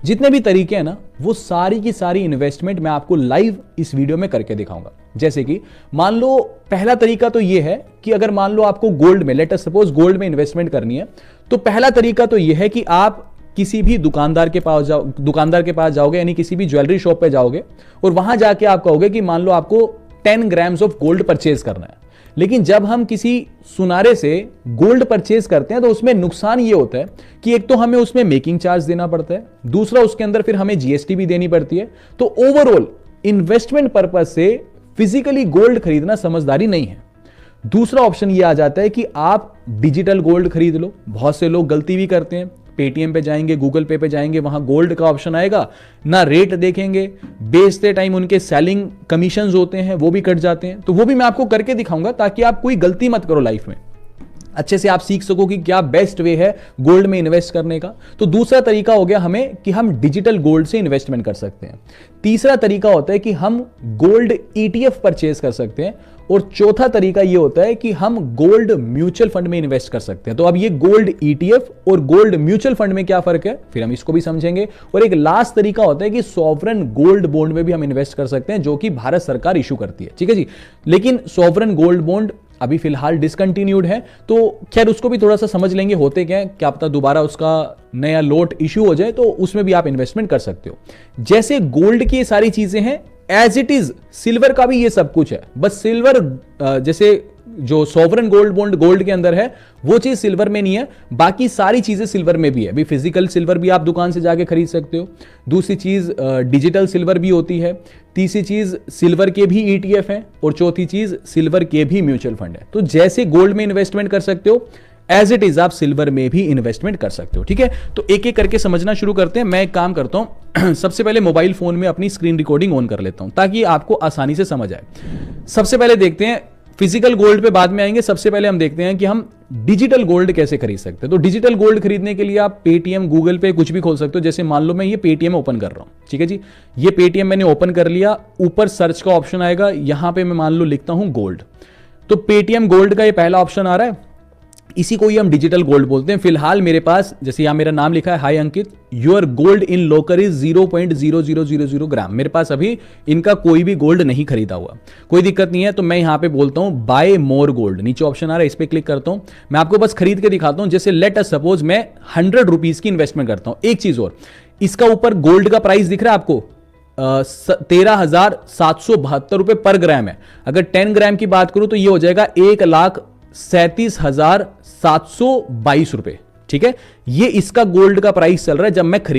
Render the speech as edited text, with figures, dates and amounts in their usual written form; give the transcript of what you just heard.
जितने भी तरीके हैं ना, वो सारी की सारी इन्वेस्टमेंट मैं आपको लाइव इस वीडियो में करके दिखाऊंगा। जैसे कि मान लो पहला तरीका तो ये है कि अगर मान लो आपको गोल्ड में, लेट अस सपोज गोल्ड में इन्वेस्टमेंट करनी है, तो पहला तरीका तो ये है कि आप किसी भी दुकानदार के पास जाओगे, यानी किसी भी ज्वेलरी शॉप पे जाओगे और वहां जाके आप कहोगे कि मान लो आपको 10 ग्राम्स ऑफ गोल्ड परचेज करना है। लेकिन जब हम किसी सुनारे से गोल्ड परचेज करते हैं तो उसमें नुकसान ये होता है कि एक तो हमें उसमें मेकिंग चार्ज देना पड़ता है, दूसरा उसके अंदर फिर हमें जीएसटी भी देनी पड़ती है। तो ओवरऑल इन्वेस्टमेंट पर्पज से फिजिकली गोल्ड खरीदना समझदारी नहीं है। दूसरा ऑप्शन ये आ जाता है कि आप डिजिटल गोल्ड खरीद लो। बहुत से लोग गलती भी करते हैं, पेटीएम पे जाएंगे, गूगल पे जाएंगे, वहां गोल्ड का ऑप्शन आएगा, ना रेट देखेंगे, बेचते टाइम उनके सेलिंग कमीशंस होते हैं वो भी कट जाते हैं। तो वो भी मैं आपको करके दिखाऊंगा ताकि आप कोई गलती मत करो लाइफ में, अच्छे से आप सीख सको कि क्या बेस्ट वे है गोल्ड में इन्वेस्ट करने का। तो दूसरा तरीका हो गया हमें कि हम डिजिटल गोल्ड से इन्वेस्टमेंट कर सकते हैं। तीसरा तरीका होता है कि हम गोल्ड ईटीएफ परचेज कर सकते हैं। और चौथा तरीका यह होता है कि हम गोल्ड म्यूचुअल फंड में इन्वेस्ट कर सकते हैं। तो अब ये गोल्ड ईटीएफ और गोल्ड म्यूचुअल फंड में क्या फर्क है, फिर हम इसको भी समझेंगे। और एक लास्ट तरीका होता है कि सॉवरेन गोल्ड बॉन्ड में भी हम इन्वेस्ट कर सकते हैं, जो कि भारत सरकार इशू करती है। ठीक है जी, लेकिन सॉवरेन गोल्ड बॉन्ड अभी फिलहाल डिसकंटिन्यूड है, तो खैर उसको भी थोड़ा सा समझ लेंगे होते क्या है, क्या पता दोबारा उसका नया लोट इशू हो जाए, तो उसमें भी आप इन्वेस्टमेंट कर सकते हो। जैसे गोल्ड की सारी चीजें हैं, एज इट इज सिल्वर का भी ये सब कुछ है। बस सिल्वर जैसे जो सॉवरेन गोल्ड बॉन्ड गोल्ड के अंदर है वो चीज सिल्वर में नहीं है, बाकी सारी चीजें सिल्वर में भी है। अभी फिजिकल सिल्वर भी आप दुकान से जाके खरीद सकते हो। दूसरी चीज डिजिटल सिल्वर भी होती है। तीसरी चीज सिल्वर के भी ईटीएफ है। और चौथी चीज सिल्वर के भी म्यूचुअल फंड है। तो जैसे गोल्ड में इन्वेस्टमेंट कर सकते हो, एज इट इज आप सिल्वर में भी इन्वेस्टमेंट कर सकते हो। ठीक है, तो एक एक करके समझना शुरू करते हैं। मैं एक काम करता हूं, सबसे पहले मोबाइल फोन में अपनी स्क्रीन रिकॉर्डिंग ऑन कर लेता हूं ताकि आपको आसानी से समझ आए। सबसे पहले देखते हैं, फिजिकल गोल्ड पे बाद में आएंगे। सबसे पहले हम देखते हैं कि हम डिजिटल गोल्ड कैसे खरीद सकते हैं। तो डिजिटल गोल्ड खरीदने के लिए आप पेटीएम, गूगल पे कुछ भी खोल सकते हो। जैसे मान लो मैं ये पेटीएम ओपन कर रहा हूं, ठीक है जी, ये पेटीएम मैंने ओपन कर लिया। ऊपर सर्च का ऑप्शन आएगा, यहां पे मैं मान लो लिखता हूं गोल्ड, तो पेटीएम गोल्ड का ये पहला ऑप्शन आ रहा है। इसी को ही हम डिजिटल गोल्ड बोलते हैं। फिलहाल मेरे पास जैसे यहां मेरा नाम लिखा है, hi Ankit, your gold in locker is 0.0000 gram. मेरे पास अभी इनका कोई भी गोल्ड नहीं खरीदा हुआ, कोई दिक्कत नहीं है। तो मैं यहां पे बोलता हूं बाय मोर गोल्ड, नीचे ऑप्शन आ रहा है, इस पे क्लिक करता हूं। मैं आपको बस खरीद के दिखाता हूं। जैसे लेट अस सपोज मैं 100 रुपीज की इन्वेस्टमेंट करता हूं। एक चीज और, इसका ऊपर गोल्ड का प्राइस दिख रहा है आपको, 13,772 रुपए पर ग्राम है। अगर 10 ग्राम की बात करूं तो ये हो जाएगा 1,37,722 रुपए। ठीक है, ये इसका गोल्ड का प्राइस चल रहा है जब मैं खरीद